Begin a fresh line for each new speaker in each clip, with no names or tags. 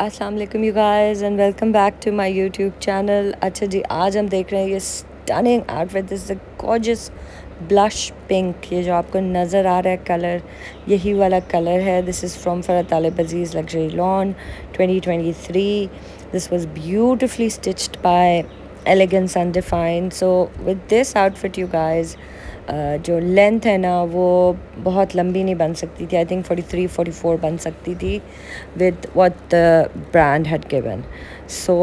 अस्सलाम वालेकुम you guys and welcome back to my YouTube channel. अच्छा जी, आज हम देख रहे हैं ये stunning outfit. This is a gorgeous blush pink. ये जो आपको नज़र आ रहा है कलर, यही वाला कलर है। This is from Farah Talib Aziz luxury lawn 2023। This was beautifully stitched by Elegance Undefined. So with this outfit you guys, जो लेंथ है ना वो बहुत लंबी नहीं बन सकती थी। आई थिंक 43-44 बन सकती थी with what the brand had given. So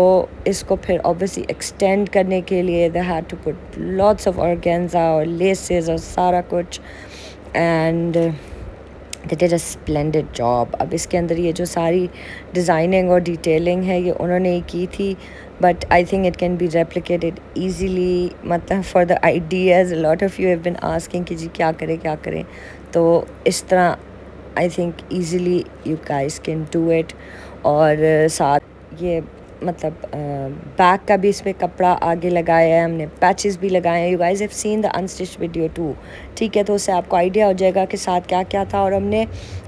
इसको फिर ऑब्वियसली एक्सटेंड करने के लिए they had to put lots of organza और लेसेस और सारा कुछ, and they did a splendid job. अब इसके अंदर ये जो सारी डिज़ाइनिंग और डिटेलिंग है ये उन्होंने ही की थी, but I think it can be replicated easily. मतलब for the ideas lot of you have been asking कि जी क्या करें, तो इस तरह I think easily you guys can do it. और साथ ये मतलब बैक का भी इस पर कपड़ा आगे लगाया है हमने, पैचेस भी लगाए हैं। You guys have seen the unstitched video too, ठीक है, तो उससे आपको आइडिया हो जाएगा कि साथ क्या क्या था और हमने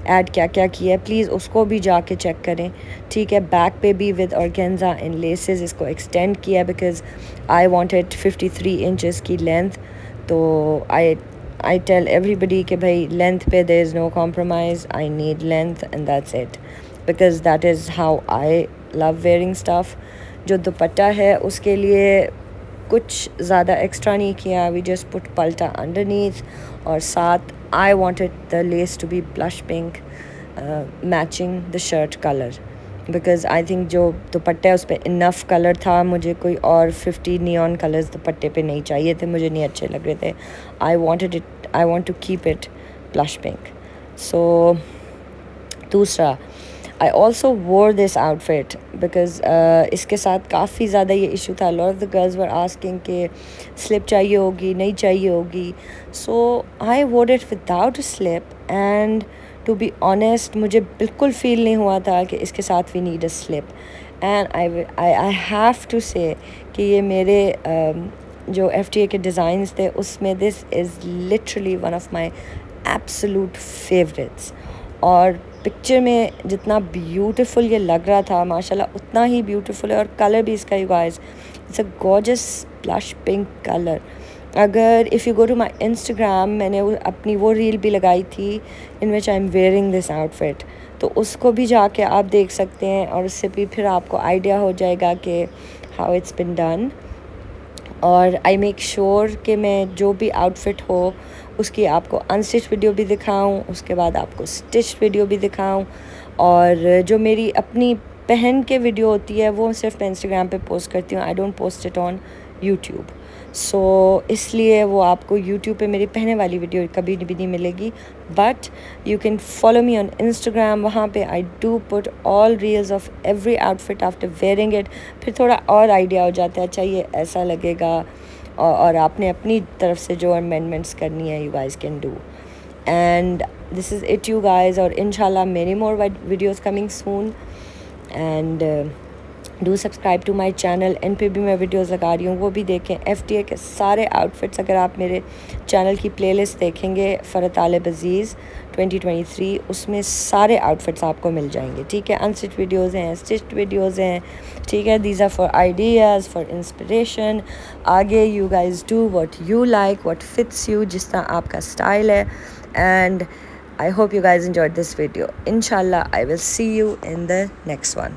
ऐड क्या क्या किया है। प्लीज़ उसको भी जाके चेक करें, ठीक है। बैक पे भी विद ऑर्गेन्जा इन लेसेस इसको एक्सटेंड किया बिकॉज आई वांटेड 53 इंचेस की लेंथ। तो आई टेल एवरीबडी कि भाई लेंथ पे there is no compromise, I need length and that's it, because that is how I love wearing stuff. जो दुपट्टा है उसके लिए कुछ ज़्यादा एक्स्ट्रा नहीं किया, वी जस्ट पुट पल्टा अंडरनीथ, और साथ I wanted the lace to be blush pink matching the shirt colour, because I think जो दुपट्टा है उस पर इनफ कलर था। मुझे कोई और 50 नियॉन कलर्स दुपट्टे पे नहीं चाहिए थे, मुझे नहीं अच्छे लग रहे थे। I want to keep it blush pink. So दूसरा, I also wore this outfit because इसके साथ काफ़ी ज़्यादा ये इशू था। lot of the girls were asking कि slip चाहिए होगी, नहीं चाहिए होगी। So I wore it without a slip, and to be honest मुझे बिल्कुल feel नहीं हुआ था कि इसके साथ we need a slip। and I have to say कि ये मेरे जो FTA के डिज़ाइंस थे उसमें this is literally one of my absolute favorites। और पिक्चर में जितना ब्यूटीफुल ये लग रहा था माशाल्लाह उतना ही ब्यूटीफुल है। और कलर भी इसका, you guys, it's a gorgeous blush pink colour. अगर if you go to my Instagram, मैंने अपनी वो रील भी लगाई थी in which I am wearing this outfit, तो उसको भी जाके आप देख सकते हैं और उससे भी फिर आपको आइडिया हो जाएगा कि हाउ इट्स बिन डन। और आई मेक श्योर कि मैं जो भी आउटफिट हो उसकी आपको अनस्टिच वीडियो भी दिखाऊं, उसके बाद आपको स्टिच वीडियो भी दिखाऊं। और जो मेरी अपनी पहन के वीडियो होती है वो सिर्फ मैं इंस्टाग्राम पे पोस्ट करती हूँ, I don't post it on YouTube. So इसलिए वो आपको यूट्यूब पे मेरी पहने वाली वीडियो कभी भी नहीं मिलेगी, but you can follow me on Instagram. वहाँ पे I do put all reels of every outfit after wearing it. फिर थोड़ा और आइडिया हो जाता है, अच्छा ये ऐसा लगेगा, और आपने अपनी तरफ से जो अमेंडमेंट्स करनी है you guys can do. And this is it you guys, और इंशाल्लाह many more videos coming soon. And do subscribe to my channel. इन पे भी मैं वीडियोज़ लगा रही हूँ, वो भी देखें। FTA के सारे आउटफिट्स अगर आप मेरे चैनल की प्लेलिस्ट देखेंगे फरहतलिबाजिज 2023, उसमें सारे आउटफिट्स आपको मिल जाएंगे, ठीक है। अनस्टिच वीडियोज़ हैं, स्टिच्ड वीडियोज़ हैं, ठीक है। These are for ideas, for inspiration. आगे you guys do what you like, what fits you, जिस तरह आपका स्टाइल है। And I hope you guys enjoyed this video. Inshallah, I will see you in the next one.